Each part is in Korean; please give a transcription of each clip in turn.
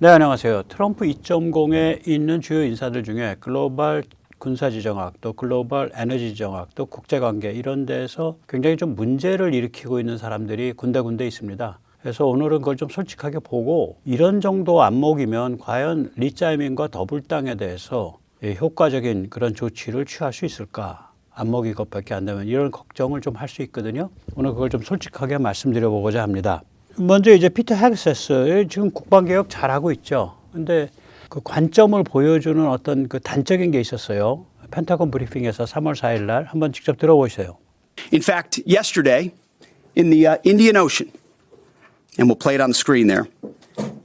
네, 안녕하세요. 트럼프 2.0에 있는 주요 인사들 중에 글로벌 군사지정학, 또 글로벌 에너지지정학, 또 국제관계 이런 데서 굉장히 좀 문제를 일으키고 있는 사람들이 군데군데 있습니다. 그래서 오늘은 그걸 좀 솔직하게 보고 이런 정도 안목이면 과연 리짜이밍과 더블당에 대해서 효과적인 그런 조치를 취할 수 있을까? 안목이 이것밖에 안 되면 이런 걱정을 좀 할 수 있거든요. 오늘 그걸 좀 솔직하게 말씀드려보고자 합니다. 먼저 이제 피터 헤그세스 지금 국방개혁 잘하고 있죠. 근데 그 관점을 보여주는 어떤 그 단적인 게 있었어요. 펜타곤 브리핑에서 3월 4일 날 한번 직접 들어보세요. In fact, yesterday in the Indian Ocean, and we'll play it on the screen there,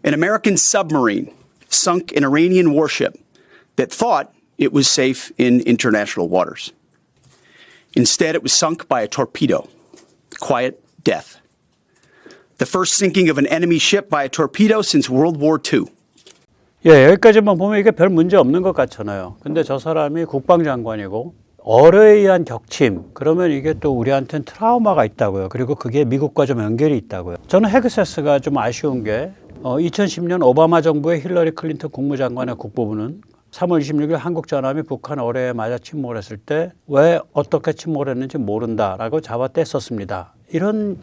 an American submarine sunk an Iranian warship that thought it was safe in international waters. Instead, it was sunk by a torpedo. Quiet death. The first sinking of an enemy ship by a torpedo since World War II. 예, 여기까지만 보면 이게 별 문제 없는 것 같잖아요. 근데 저 사람이 국방장관이고 어뢰에 의한 격침, 그러면 이게 또 우리한테는 트라우마가 있다고요. 그리고 그게 미국과 좀 연결이 있다고요. 저는 헤그세스가 좀 아쉬운 게 2010년 오바마 정부의 힐러리 클린턴 국무장관의 국부부는 3월 26일 한국 전함이 북한 어뢰에 맞아 침몰을 했을 때 왜 어떻게 침몰했는지 모른다라고 잡아뗐었습니다. 이런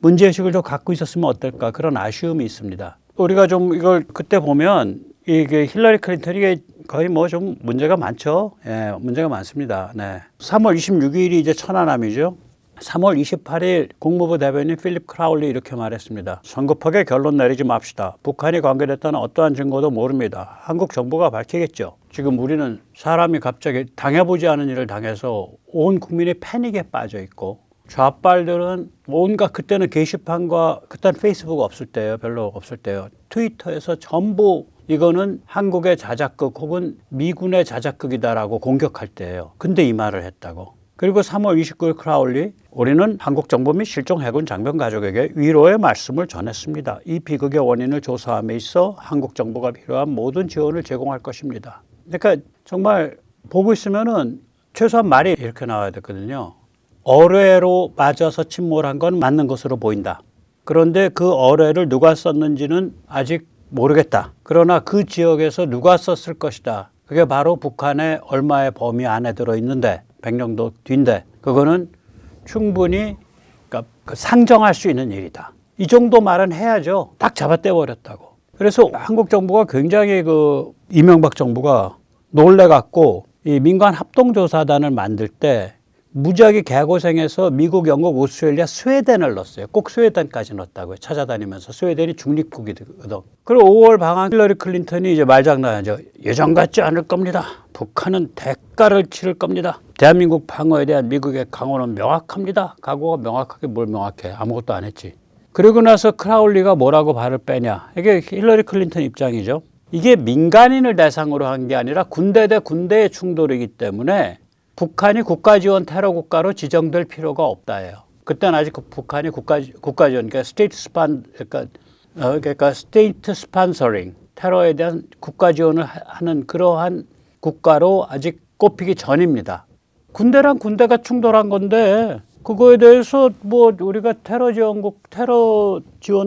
문제의식을 좀 갖고 있었으면 어떨까, 그런 아쉬움이 있습니다. 우리가 좀 이걸 그때 보면 이게 힐러리 클린턴이 거의 뭐 좀 문제가 많죠. 예, 문제가 많습니다. 네. 3월 26일이 이제 천안함이죠. 3월 28일 국무부 대변인 필립 크라울리 이렇게 말했습니다. 성급하게 결론 내리지 맙시다. 북한이 관계됐다는 어떠한 증거도 모릅니다. 한국 정부가 밝히겠죠. 지금 우리는 사람이 갑자기 당해보지 않은 일을 당해서 온 국민이 패닉에 빠져 있고, 좌빨들은 온갖, 그때는 게시판과 그때는 페이스북 없을 때예요. 별로 없을 때요. 트위터에서 전부 이거는 한국의 자작극 혹은 미군의 자작극이다라고 공격할 때예요. 근데 이 말을 했다고. 그리고 3월 29일 크라울리, 우리는 한국 정부 및 실종 해군 장병 가족에게 위로의 말씀을 전했습니다. 이 비극의 원인을 조사함에 있어 한국 정부가 필요한 모든 지원을 제공할 것입니다. 그러니까 정말 보고 있으면은 최소한 말이 이렇게 나와야 되거든요. 어뢰로 맞아서 침몰한 건 맞는 것으로 보인다. 그런데 그 어뢰를 누가 썼는지는 아직 모르겠다. 그러나 그 지역에서 누가 썼을 것이다. 그게 바로 북한의 얼마의 범위 안에 들어있는데, 백령도 뒤인데, 그거는 충분히 그러니까 상정할 수 있는 일이다. 이 정도 말은 해야죠. 딱 잡아떼버렸다고. 그래서 한국 정부가 굉장히 이명박 정부가 놀래갖고 이 민간 합동조사단을 만들 때 무지하게 개고생해서 미국, 영국, 오스트레일리아, 스웨덴을 넣었어요. 꼭 스웨덴까지 넣었다고요. 찾아다니면서. 스웨덴이 중립국이거든. 그리고 5월 방한 힐러리 클린턴이 이제 말장난하죠. 예전 같지 않을 겁니다. 북한은 대가를 치를 겁니다. 대한민국 방어에 대한 미국의 강호는 명확합니다. 각오가 명확하게 뭘 명확해. 아무것도 안 했지. 그리고 나서 크라울리가 뭐라고 발을 빼냐. 이게 힐러리 클린턴 입장이죠. 이게 민간인을 대상으로 한 게 아니라 군대 대 군대의 충돌이기 때문에 북한이 국가지원 테러 국가로 지정될 필요가 없다예요. 그때는 아직 북한이 국가지원, 그러니까 스테이트 스폰서링, 테러에 대한 국가지원을 하는 그러한 국가로 아직 꼽히기 전입니다. 군대랑 군대가 충돌한 건데 그거에 대해서 뭐 우리가 테러 지원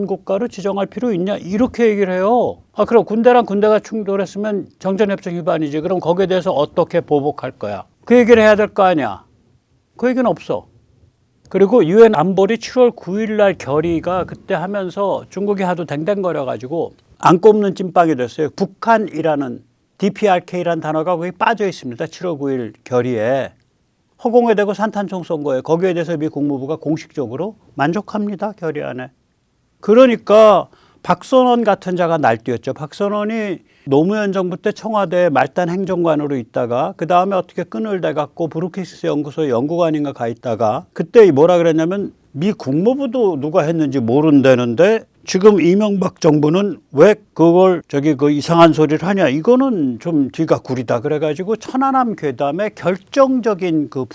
국가로 지정할 필요 있냐, 이렇게 얘기를 해요. 그럼 군대랑 군대가 충돌했으면 정전협정 위반이지. 그럼 거기에 대해서 어떻게 보복할 거야? 그 얘기를 해야 될 거 아니야. 그 얘기는 없어. 그리고 유엔 안보리 7월 9일 날 결의가 그때 하면서 중국이 하도 댕댕거려가지고 안 꼽는 찐빵이 됐어요. 북한이라는 DPRK라는 단어가 거기 빠져 있습니다. 7월 9일 결의에. 허공에 대고 산탄총 쏜 거예요. 거기에 대해서 미 국무부가 공식적으로 만족합니다. 결의 안에. 그러니까 박선원 같은 자가 날뛰었죠. 박선원이 노무현 정부 때 청와대 말단 행정관으로 있다가 그 다음에 어떻게 끈을 대갖고 브루킹스 연구소 연구관인가 가 있다가 그때 뭐라 그랬냐면 미 국무부도 누가 했는지 모른다는데 지금 이명박 정부는 왜 그걸 그 이상한 소리를 하냐. 이거는 좀 뒤가 구리다. 그래가지고 천안함 괴담에 결정적인 그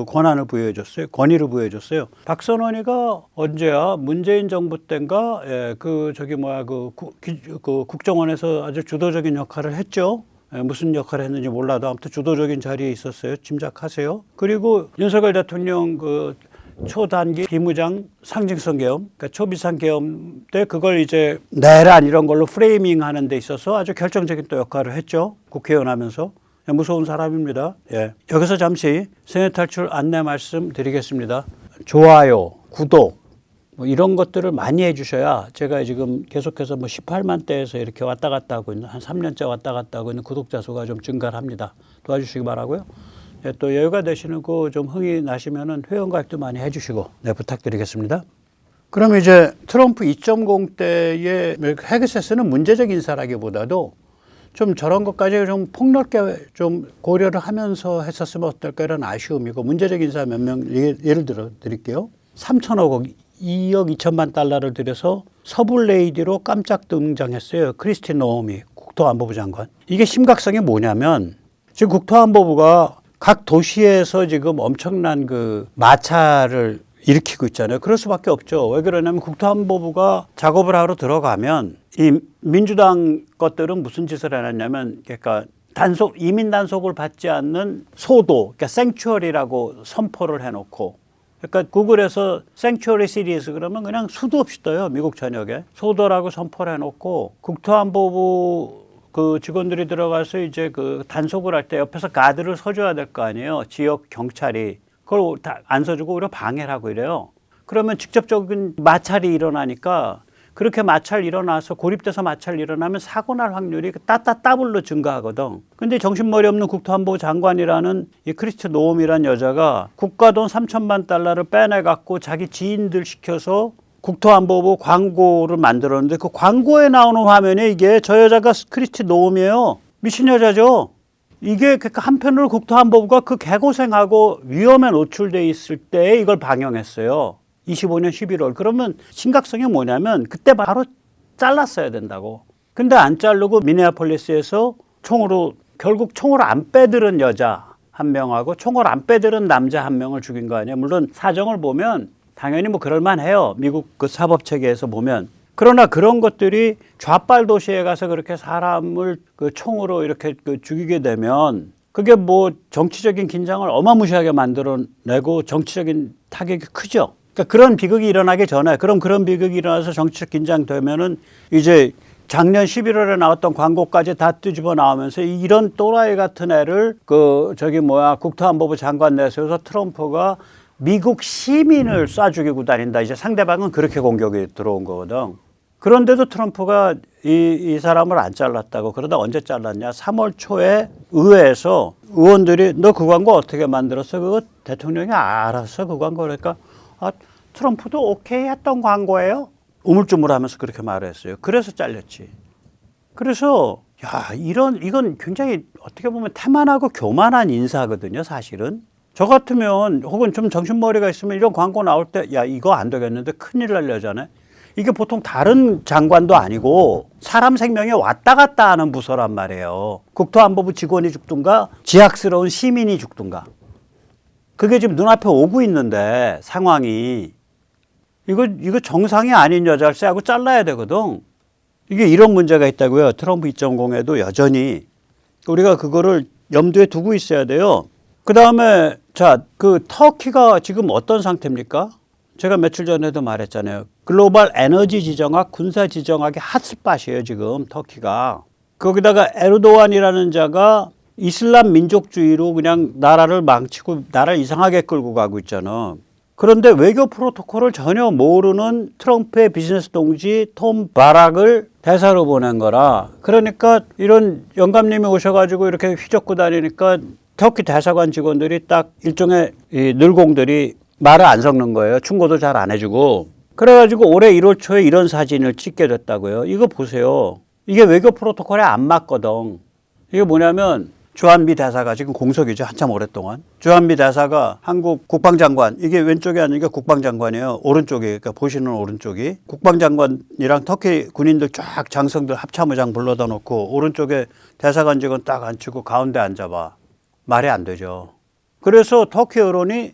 권한을 부여해줬어요. 권위를 부여해줬어요. 박선원이가 언제야? 문재인 정부 때인가? 예, 국정원에서 아주 주도적인 역할을 했죠. 무슨 역할을 했는지 몰라도 아무튼 주도적인 자리에 있었어요. 짐작하세요. 그리고 윤석열 대통령 초단기 비무장 상징성 계엄, 그러니까 초비상 계엄 때 그걸 이제 내란 이런 걸로 프레이밍 하는 데 있어서 아주 결정적인 또 역할을 했죠. 국회의원 하면서. 무서운 사람입니다. 예. 여기서 잠시 생애 탈출 안내 말씀 드리겠습니다. 좋아요, 구독, 뭐 이런 것들을 많이 해주셔야 제가 지금 계속해서 뭐 18만 대에서 이렇게 왔다 갔다 하고 있는 한 3년째 왔다 갔다 하고 있는 구독자 수가 좀 증가를 합니다. 도와주시기 바라고요. 예, 또 여유가 되시는 거 좀 흥이 나시면은 회원가입도 많이 해주시고 네, 부탁드리겠습니다. 그럼 이제 트럼프 2.0 때의 헤그세스는 문제적 인사라기보다도 좀 저런 것까지 좀 폭넓게 좀 고려를 하면서 했었으면 어떨까 이런 아쉬움이고 문제적 인사 몇 명 예를 들어 드릴게요. 3천억 원, 2억 2천만 달러를 들여서 서블레이디로 깜짝 등장했어요. 크리스티 노엄이 국토안보부 장관. 이게 심각성이 뭐냐면 지금 국토안보부가 각 도시에서 지금 엄청난 그 마찰을 일으키고 있잖아요. 그럴 수밖에 없죠. 왜 그러냐면 국토안보부가 작업을 하러 들어가면 이 민주당 것들은 무슨 짓을 해놨냐면 그러니까 이민 단속을 받지 않는 소도, 그러니까 생츄어리라고 선포를 해놓고 그러니까 구글에서 생츄어리 시리즈 그러면 그냥 수도 없이 떠요. 미국 전역에. 소도라고 선포를 해놓고 국토안보부 그 직원들이 들어가서 이제 그 단속을 할 때 옆에서 가드를 서줘야 될 거 아니에요. 지역 경찰이. 그걸 다 안 서주고 오히려 방해를 하고 이래요. 그러면 직접적인 마찰이 일어나니까 그렇게 마찰 일어나서 고립돼서 마찰 일어나면 사고 날 확률이 따블로 증가하거든. 근데 정신머리 없는 국토안보부 장관이라는 이 크리스티 노엄이라는 여자가 국가돈 3천만 달러를 빼내갖고 자기 지인들 시켜서 국토안보부 광고를 만들었는데 그 광고에 나오는 화면에 이게 저 여자가 크리스티 노엄이에요. 미친 여자죠. 이게 그러니까 한편으로 국토안보부가 그 개고생하고 위험에 노출돼 있을 때 이걸 방영했어요. 25년 11월. 그러면 심각성이 뭐냐면 그때 바로 잘랐어야 된다고. 근데 안 자르고 미네아폴리스에서 결국 총으로 안 빼들은 여자 한 명하고 총을 안 빼들은 남자 한 명을 죽인 거 아니에요. 물론 사정을 보면 당연히 뭐 그럴만해요. 미국 그 사법체계에서 보면. 그러나 그런 것들이 좌빨 도시에 가서 그렇게 사람을 그 총으로 이렇게 그 죽이게 되면 그게 뭐 정치적인 긴장을 어마무시하게 만들어내고 정치적인 타격이 크죠. 그러니까 그런 비극이 일어나기 전에 그런 비극이 일어나서 정치적 긴장되면은 이제 작년 11월에 나왔던 광고까지 다 뒤집어 나오면서 이런 또라이 같은 애를 국토안보부 장관 내세워서 트럼프가 미국 시민을 쏴 죽이고 다닌다. 이제 상대방은 그렇게 공격이 들어온 거거든. 그런데도 트럼프가 이 사람을 안 잘랐다고. 그러다 언제 잘랐냐? 3월 초에 의회에서 의원들이 너 그 광고 어떻게 만들었어? 그거 대통령이 알았어 그 광고. 그러니까 트럼프도 오케이 했던 광고예요. 우물쭈물하면서 그렇게 말했어요. 그래서 잘렸지. 그래서 이건 굉장히 어떻게 보면 태만하고 교만한 인사거든요. 사실은. 저 같으면 혹은 좀 정신머리가 있으면 이런 광고 나올 때 이거 안 되겠는데 큰일 날 여자네. 이게 보통 다른 장관도 아니고 사람 생명에 왔다 갔다 하는 부서란 말이에요. 국토안보부 직원이 죽든가 지학스러운 시민이 죽든가. 그게 지금 눈앞에 오고 있는데 상황이 이거 정상이 아닌 여자를 쎄하고 잘라야 되거든. 이게 이런 문제가 있다고요. 트럼프 2.0에도 여전히 우리가 그거를 염두에 두고 있어야 돼요. 그 다음에 그 터키가 지금 어떤 상태입니까? 제가 며칠 전에도 말했잖아요. 글로벌 에너지 지정학, 군사 지정학의 핫스팟이에요, 지금 터키가. 거기다가 에르도안이라는 자가 이슬람 민족주의로 그냥 나라를 망치고 나라를 이상하게 끌고 가고 있잖아. 그런데 외교 프로토콜을 전혀 모르는 트럼프의 비즈니스 동지 톰 바락을 대사로 보낸 거라. 그러니까 이런 영감님이 오셔가지고 이렇게 휘젓고 다니니까 터키 대사관 직원들이 딱 일종의 이 늘공들이 말을 안 섞는 거예요. 충고도 잘 안 해주고. 그래가지고 올해 1월 초에 이런 사진을 찍게 됐다고요. 이거 보세요. 이게 외교 프로토콜에 안 맞거든. 이게 뭐냐면 주한미 대사가 지금 공석이죠. 한참 오랫동안. 주한미 대사가 한국 국방장관, 이게 왼쪽이 아니니까 국방장관이에요. 오른쪽이, 그러니까 보시는 오른쪽이. 국방장관이랑 터키 군인들 쫙 장성들 합참의장 불러다 놓고 오른쪽에 대사관 직원 딱 앉히고 가운데 앉아봐. 말이 안 되죠. 그래서 터키 여론이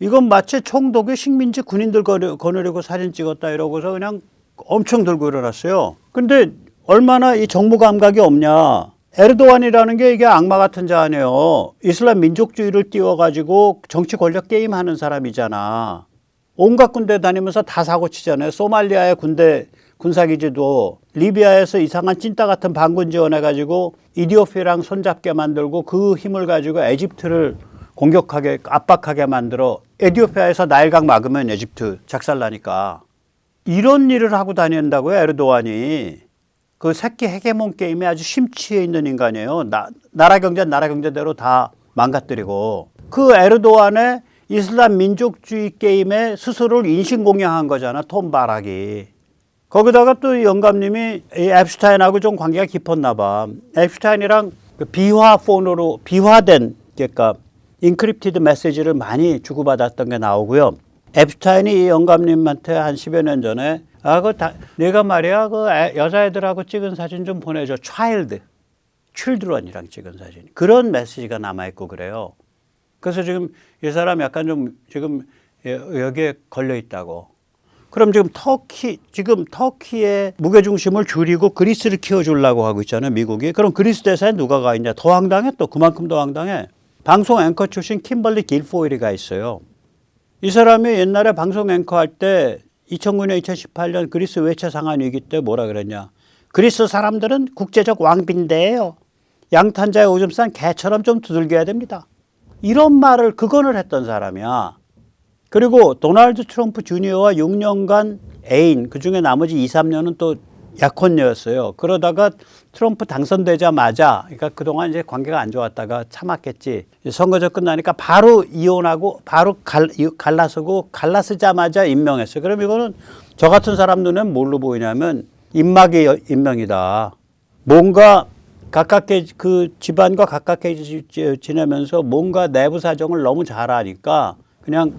이건 마치 총독이 식민지 군인들 거느리고 사진 찍었다 이러고서 그냥 엄청 들고 일어났어요. 근데 얼마나 이 정무 감각이 없냐. 에르도안이라는 게 이게 악마 같은 자 아니에요. 이슬람 민족주의를 띄워가지고 정치 권력 게임 하는 사람이잖아. 온갖 군대 다니면서 다 사고 치잖아요. 소말리아의 군사기지도 리비아에서 이상한 찐따 같은 반군 지원해가지고 이디오피아랑 손잡게 만들고 그 힘을 가지고 에집트를 공격하게 압박하게 만들어 에티오피아에서 나일강 막으면 에집트 작살나니까 이런 일을 하고 다닌다고요. 에르도안이. 그 새끼 헤게몬 게임에 아주 심취해 있는 인간이에요. 나라 경제대로 다 망가뜨리고 그 에르도안의 이슬람 민족주의 게임에 스스로를 인신공양한 거잖아. 톰 바락이. 거기다가 또 영감님이 이 앱슈타인하고 좀 관계가 깊었나 봐. 앱슈타인이랑 그 비화폰으로 비화된 그러니까 인크립티드 메시지를 많이 주고받았던 게 나오고요. 앱슈타인이 이 영감님한테 한 10여 년 전에 내가 말이야 여자애들하고 찍은 사진 좀 보내줘. children이랑 찍은 사진. 그런 메시지가 남아있고 그래요. 그래서 지금 이 사람 약간 좀 지금 여기에 걸려 있다고. 그럼 지금 터키의 무게중심을 줄이고 그리스를 키워주려고 하고 있잖아요, 미국이. 그럼 그리스 대사에 누가 가 있냐? 더 황당해 또. 그만큼 더 황당해. 방송 앵커 출신 킴벌리 길포일이가 있어요. 이 사람이 옛날에 방송 앵커 할 때 2009년, 2018년 그리스 외채 상한 위기 때 뭐라 그랬냐. 그리스 사람들은 국제적 왕비인데요. 양탄자의 오줌 싼 개처럼 좀 두들겨야 됩니다. 이런 말을 그건을 했던 사람이야. 그리고 도널드 트럼프 주니어와 6년간 애인, 그중에 나머지 2, 3년은 또 약혼녀였어요. 그러다가 트럼프 당선되자마자, 그러니까 그동안 이제 관계가 안 좋았다가 참았겠지. 선거전 끝나니까 바로 이혼하고 바로 갈라서고 갈라서자마자 임명했어요. 그럼 이거는 저 같은 사람 눈엔 뭘로 보이냐면 입막의 임명이다. 뭔가 가깝게 그 집안과 가깝게 지내면서 뭔가 내부 사정을 너무 잘 아니까 그냥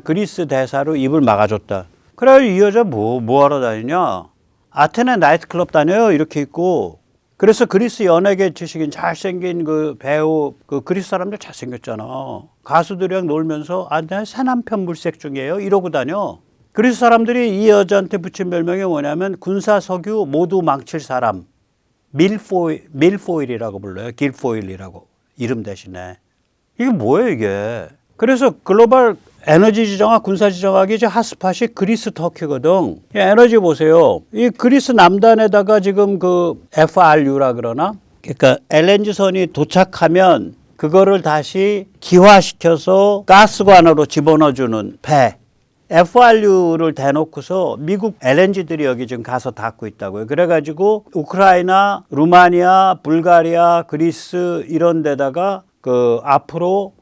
그리스 대사로 입을 막아줬다. 그래 이 여자 뭐 하러 다니냐? 아테네 나이트클럽 다녀요. 이렇게 있고. 그래서 그리스 연예계 지식인 잘생긴 그 배우 그 그리스 사람들 잘생겼잖아. 가수들이랑 놀면서 내가 새 남편 물색 중이에요. 이러고 다녀. 그리스 사람들이 이 여자한테 붙인 별명이 뭐냐면 군사 석유 모두 망칠 사람. 밀포일이라고 불러요. 길포일이라고. 이름 대신에. 이게 뭐예요 이게. 그래서 글로벌 에너지 지정학, 군사 지정학이 이제 핫스팟이 그리스 터키거든. 에너지 보세요. 이 그리스 남단에다가 지금 그 FRU라 그러나? 그러니까 LNG선이 도착하면 그거를 다시 기화시켜서 가스관으로 집어넣어주는 배. FRU를 대놓고서 미국 LNG들이 여기 지금 가서 닿고 있다고요. 그래가지고 우크라이나, 루마니아, 불가리아, 그리스 이런 데다가 그 앞으로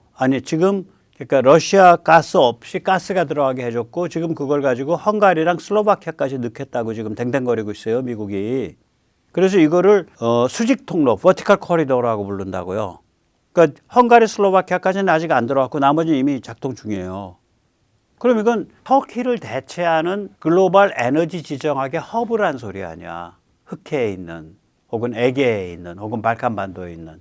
지금 그러니까 러시아 가스 없이 가스가 들어가게 해줬고 지금 그걸 가지고 헝가리랑 슬로바키아까지 넣겠다고 지금 댕댕거리고 있어요, 미국이. 그래서 이거를 수직 통로, 버티컬 코리도라고 부른다고요. 그러니까 헝가리, 슬로바키아까지는 아직 안 들어갔고 나머지는 이미 작동 중이에요. 그럼 이건 터키를 대체하는 글로벌 에너지 지정학의 허브란 소리 아니야. 흑해에 있는 혹은 에게에 있는 혹은 발칸반도에 있는.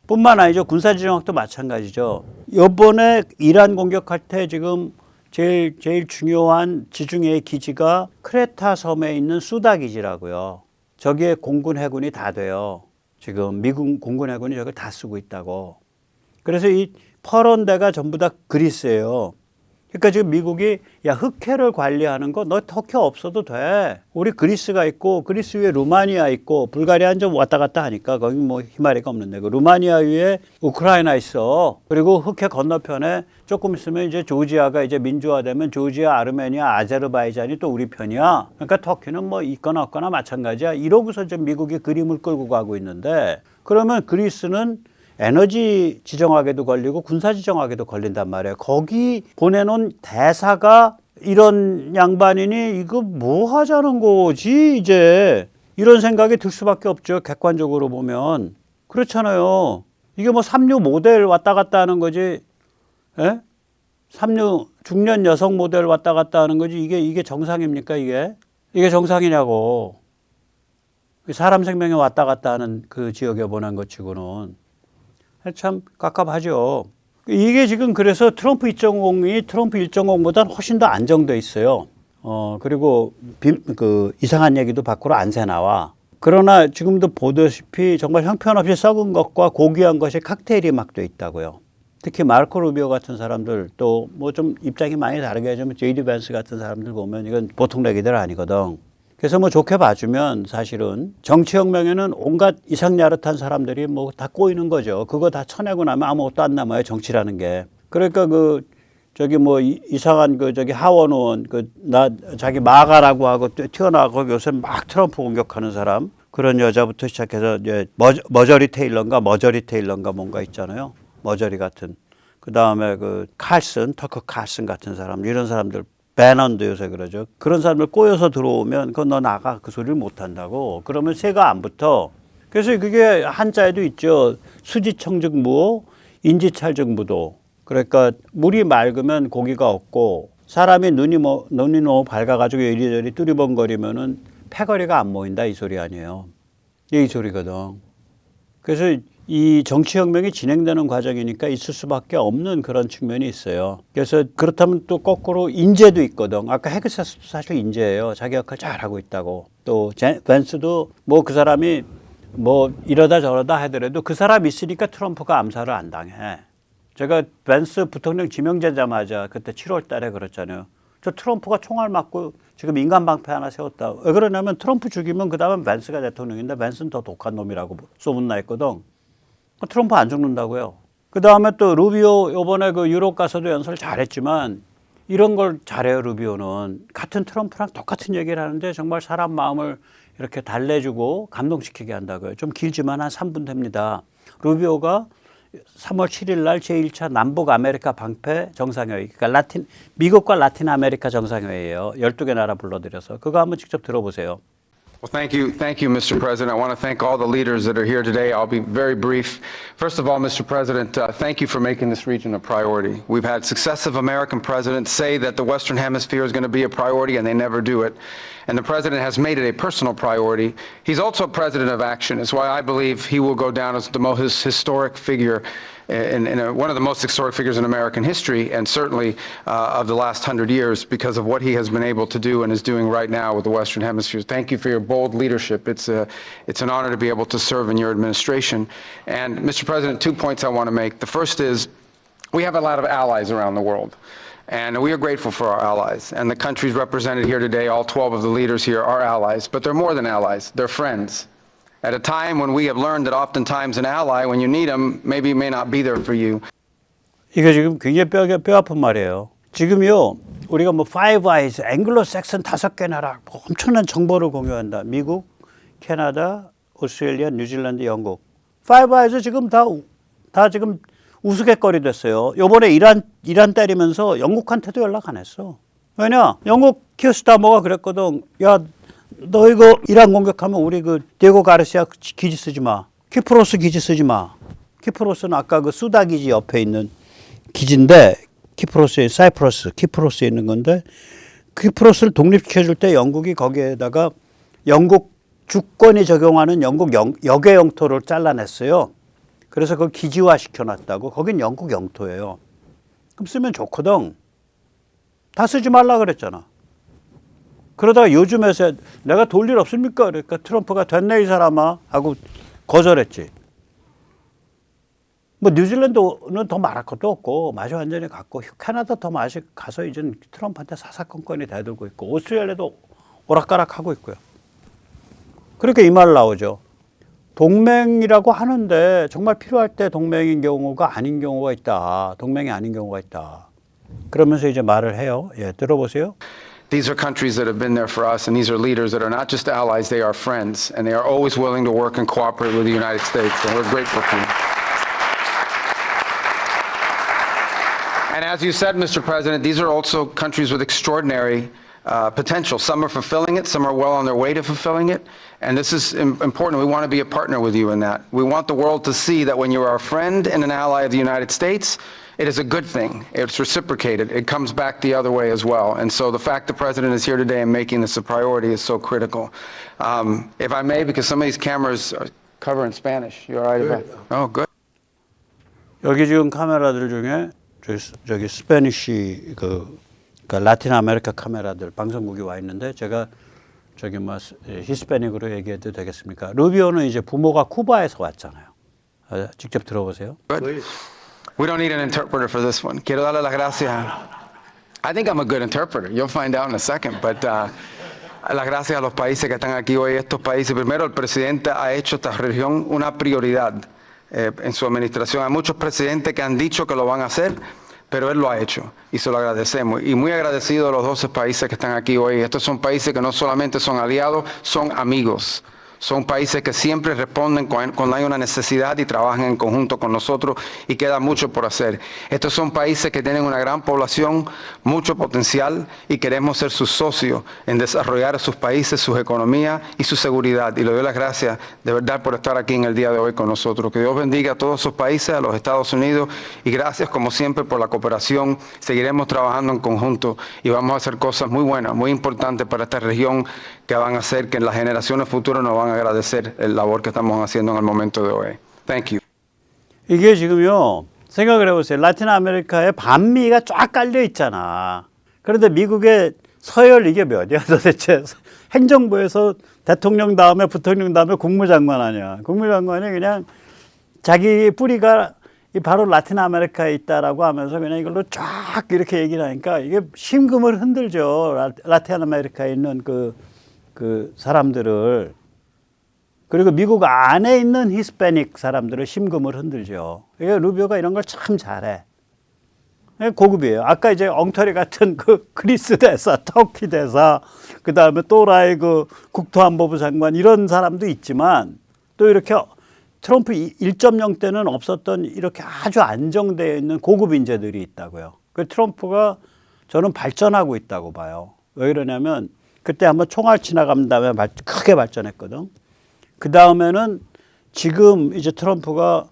뿐만 아니죠. 군사지정학도 마찬가지죠. 이번에 이란 공격할 때 지금 제일 중요한 지중해의 기지가 크레타 섬에 있는 수다 기지라고요. 저기에 공군 해군이 다 돼요. 지금 미국 공군 해군이 저걸 다 쓰고 있다고. 그래서 이 퍼런데가 전부 다 그리스예요. 그러니까 지금 미국이 흑해를 관리하는 거 너 터키 없어도 돼. 우리 그리스가 있고 그리스 위에 루마니아 있고 불가리아는 좀 왔다 갔다 하니까 거기 뭐 희마리가 없는데 그 루마니아 위에 우크라이나 있어. 그리고 흑해 건너편에 조금 있으면 이제 조지아가 이제 민주화되면 조지아, 아르메니아, 아제르바이잔이 또 우리 편이야. 그러니까 터키는 뭐 있거나 없거나 마찬가지야. 이러고서 지금 미국이 그림을 끌고 가고 있는데 그러면 그리스는 에너지 지정학에도 걸리고 군사 지정학에도 걸린단 말이에요. 거기 보내놓은 대사가 이런 양반이니 이거 뭐 하자는 거지 이제 이런 생각이 들 수밖에 없죠. 객관적으로 보면. 그렇잖아요. 이게 뭐 삼류 모델 왔다 갔다 하는 거지. 예? 삼류 중년 여성 모델 왔다 갔다 하는 거지. 이게 정상입니까 이게? 이게 정상이냐고. 사람 생명이 왔다 갔다 하는 그 지역에 보낸 것 치고는. 참 깝깝하죠. 이게 지금 그래서 트럼프 2.0이 트럼프 1.0보다 훨씬 더 안정돼 있어요. 그리고 이상한 얘기도 밖으로 안 새 나와. 그러나 지금도 보다시피 정말 형편없이 썩은 것과 고귀한 것이 칵테일이 막 돼 있다고요. 특히 마르코 루비오 같은 사람들 또 뭐 좀 입장이 많이 다르게 하지만 제이디 밴스 같은 사람들 보면 이건 보통 얘기들 아니거든. 그래서 뭐 좋게 봐주면 사실은 정치혁명에는 온갖 이상야릇한 사람들이 뭐 다 꼬이는 거죠. 그거 다 쳐내고 나면 아무것도 안 남아요. 정치라는 게. 그러니까 저기 뭐 이상한 저기 하원 의원 자기 마가라고 하고 튀어나가고 요새 막 트럼프 공격하는 사람 그런 여자부터 시작해서 이제 머저리 테일러인가 뭔가 있잖아요. 머저리 같은. 그 다음에 터커 칼슨 같은 사람 이런 사람들 배넌도 요새 그러죠. 그런 사람들 꼬여서 들어오면 그건 너 나가 그 소리를 못 한다고. 그러면 새가 안 붙어. 그래서 그게 한자에도 있죠. 수지청즉무호, 인지찰즉무도. 그러니까 물이 맑으면 고기가 없고 사람이 눈이 너무 밝아가지고 이리저리 뚜리번거리면은 패거리가 안 모인다 이 소리 아니에요. 이 소리거든. 그래서 이 정치혁명이 진행되는 과정이니까 있을 수밖에 없는 그런 측면이 있어요. 그래서 그렇다면 또 거꾸로 인재도 있거든. 아까 헤그세스도 사실 인재예요. 자기 역할 잘하고 있다고. 또 밴스도 뭐 그 사람이 뭐 이러다 저러다 하더라도 그 사람 있으니까 트럼프가 암살을 안 당해. 제가 밴스 부통령 지명되자마자 그때 7월 달에 그랬잖아요. 저 트럼프가 총알 맞고 지금 인간 방패 하나 세웠다. 왜 그러냐면 트럼프 죽이면 그 다음에 밴스가 대통령인데 밴스는 더 독한 놈이라고 소문나 있거든. 트럼프 안 죽는다고요. 그 다음에 또 루비오 이번에 유럽 가서도 연설 잘했지만 이런 걸 잘해요. 루비오는 같은 트럼프랑 똑같은 얘기를 하는데 정말 사람 마음을 이렇게 달래주고 감동시키게 한다고요. 좀 길지만 한 3분 됩니다. 루비오가 3월 7일 날 제1차 남북 아메리카 방패 정상회의, 그러니까 미국과 라틴 아메리카 정상회의예요. 12개 나라 불러들여서 그거 한번 직접 들어보세요. Well, thank you, Mr. President. I want to thank all the leaders that are here today. I'll be very brief. First of all, Mr. President, thank you for making this region a priority. We've had successive American presidents say that the Western Hemisphere is going to be a priority, and they never do it. And the president has made it a personal priority. He's also a president of action. It's why I believe he will go down as the most historic figure one of the most historic figures in American history, and certainly of the last 100 years, because of what he has been able to do and is doing right now with the Western Hemisphere. Thank you for your bold leadership. It's an honor to be able to serve in your administration. And, Mr. President, 2 points I want to make. The first is we have a lot of allies around the world. And we are grateful for our allies. And the countries represented here today, all 12 of the leaders here, are allies. But they're more than allies. They're friends. At a time when we have learned that oftentimes an ally, when you need them, maybe may not be there for you. 이거 지금 굉장히 뼈 아픈 말이에요. 지금요, 우리가 뭐 파이브 아이즈, 앵글로색슨 5개 나라 뭐 엄청난 정보를 공유한다. 미국, 캐나다, 오스트레일리아, 뉴질랜드, 영국. 파이브 아이즈 지금 다 지금 우스갯거리 됐어요. 요번에 이란 때리면서 영국한테도 연락 안 했어. 왜냐? 영국 키어스타머가 그랬거든. 야, 너 이거 이란 공격하면 우리 디에고 가르시아 기지 쓰지 마. 키프로스 기지 쓰지 마. 키프로스는 아까 수다 기지 옆에 있는 기지인데 키프로스에 있는 건데 키프로스를 독립시켜줄 때 영국이 거기에다가 영국 주권이 적용하는 영국 역의 영토를 잘라냈어요. 그래서 그걸 기지화 시켜놨다고. 거긴 영국 영토예요. 그럼 쓰면 좋거든. 다 쓰지 말라 그랬잖아. 그러다가 요즘에서 내가 돌 일 없습니까? 그러니까 트럼프가 됐네 이 사람아 하고 거절했지. 뭐 뉴질랜드는 더 말할 것도 없고 맛이 완전히 갔고 캐나다 더 맛이 가서 이제 트럼프한테 사사건건이 대들고 있고 오스트레일리아도 오락가락하고 있고요. 그렇게 이 말 나오죠. 동맹이라고 하는데 정말 필요할 때 동맹인 경우가 아닌 경우가 있다. 동맹이 아닌 경우가 있다. 그러면서 이제 말을 해요. 예, 들어보세요. These are countries that have been there for us, and these are leaders that are not just allies, they are friends, and they are always willing to work and cooperate with the United States, and we're grateful for them. And as you said, Mr. President, these are also countries with extraordinary potential. Some are fulfilling it, some are well on their way to fulfilling it, and this is important. We want to be a partner with you in that. We want the world to see that when you are a friend and an ally of the United States, it is a good thing. It's reciprocated. It comes back the other way as well. And so the fact the president is here today and making this a priority is so critical. If I may, because some of these cameras are covered in Spanish. You all right about that? Oh, good. 여기 지금 카메라들 중에 저기 스페니쉬 그러니까 라틴 아메리카 카메라들 방송국이 와 있는데 제가 저기 뭐 히스패닉으로 얘기해도 되겠습니까? 루비오는 이제 부모가 쿠바에서 왔잖아요. 직접 들어보세요. Good. We don't need an interpreter for this one. Quiero darle las gracias. I think I'm a good interpreter. You'll find out in a second. But las gracias a los países que están aquí hoy. Estos países, primero, el presidente ha hecho esta región una prioridad en su administración. Hay muchos presidentes que han dicho que lo van a hacer, pero él lo ha hecho y se lo agradecemos. Y muy agradecido a los 12 países que están aquí hoy. Estos son países que no solamente son aliados, son amigos. Son países que siempre responden cuando hay una necesidad y trabajan en conjunto con nosotros y queda mucho por hacer. Estos son países que tienen una gran población, mucho potencial y queremos ser sus socios en desarrollar sus países, sus economías y su seguridad. Y le doy las gracias de verdad por estar aquí en el día de hoy con nosotros. Que Dios bendiga a todos esos países, a los Estados Unidos y gracias como siempre por la cooperación. Seguiremos trabajando en conjunto y vamos a hacer cosas muy buenas, muy importantes para esta región que van a hacer que en las generaciones futuras nos van a agradecer el labor que estamos haciendo en el momento de hoy. Thank you. 이게 지금요, 생각을 해보세요. 라틴 아메리카에 반미가 쫙 깔려 있잖아. 그런데 미국의 서열 이게 몇이야 도대체? 행정부에서 대통령 다음에 부통령 다음에 국무장관 아니야. 국무장관이 그냥 자기 뿌리가 바로 라틴 아메리카에 있다라고 하면서 그냥 이걸로 쫙 이렇게 얘기를 하니까 이게 심금을 흔들죠. 라틴 아메리카에 있는 그 사람들을. 그리고 미국 안에 있는 히스패닉 사람들을 심금을 흔들죠. 이게 루비오가 이런 걸 참 잘해. 고급이에요. 아까 이제 엉터리 같은 그 그리스 대사, 터키 대사, 그 다음에 또라이 그 국토안보부 장관 이런 사람도 있지만 또 이렇게 트럼프 1.0 때는 없었던 이렇게 아주 안정되어 있는 고급 인재들이 있다고요. 그 트럼프가 저는 발전하고 있다고 봐요. 왜 그러냐면 그때 한번 총알 지나간 다음에 크게 발전했거든. 그 다음에는 지금 이제 트럼프가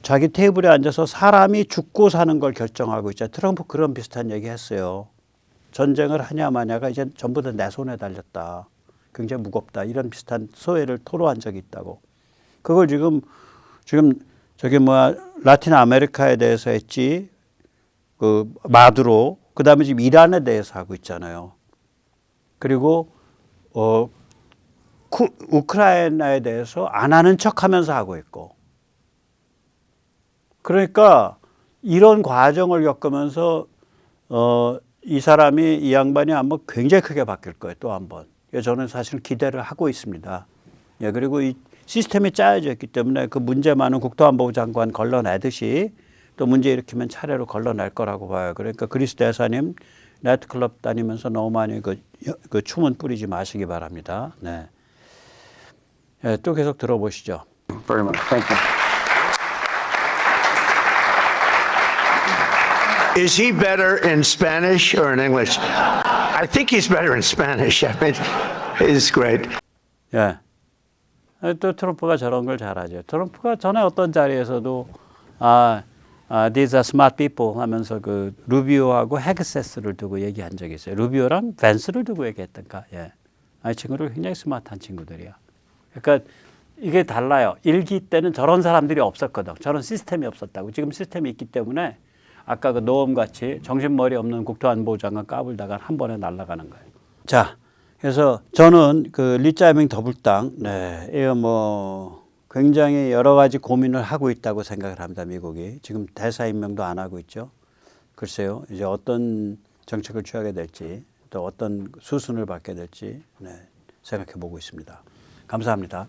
자기 테이블에 앉아서 사람이 죽고 사는 걸 결정하고 있잖아요. 트럼프 그런 비슷한 얘기 했어요. 전쟁을 하냐 마냐가 이제 전부 다 내 손에 달렸다. 굉장히 무겁다. 이런 비슷한 소회를 토로한 적이 있다고. 그걸 지금 저기 라틴 아메리카에 대해서 했지. 그 마두로. 그다음에 지금 이란에 대해서 하고 있잖아요. 그리고 우크라이나에 대해서 안 하는 척하면서 하고 있고. 그러니까 이런 과정을 겪으면서 이 사람이 이 양반이 아마 굉장히 크게 바뀔 거예요. 또 한 번. 저는 사실 기대를 하고 있습니다. 예, 그리고 이 시스템이 짜여져 있기 때문에 그 문제 많은 국토안보부 장관 걸러내듯이 또 문제 일으키면 차례로 걸러낼 거라고 봐요. 그러니까 그리스 대사님 나이트클럽 다니면서 너무 많이 그 춤은 뿌리지 마시기 바랍니다. 네. 예, 또 계속 들어보시죠. Very much. Thank you. Is he better in Spanish or in English? I think he's better in Spanish. I mean, it's great. 예. 또 트럼프가 저런 걸 잘하죠. 트럼프가 전에 어떤 자리에서도 these are smart people 하면서 그 루비오하고 헤그세스를 두고 얘기한 적이 있어요. 루비오랑 벤스를 두고 얘기했던가. 예. 이 친구들 굉장히 스마트한 친구들이야. 그러니까 이게 달라요. 일기 때는 저런 사람들이 없었거든. 저런 시스템이 없었다고. 지금 시스템이 있기 때문에 아까 그 노엄같이 정신머리 없는 국토안보부 장관 까불다가 한 번에 날아가는 거예요. 자, 그래서 저는 그 리짜이밍 더블당, 네, 이거 뭐 굉장히 여러 가지 고민을 하고 있다고 생각을 합니다. 미국이 지금 대사 임명도 안 하고 있죠. 글쎄요, 이제 어떤 정책을 취하게 될지 또 어떤 수순을 받게 될지 네, 생각해 보고 있습니다. 감사합니다.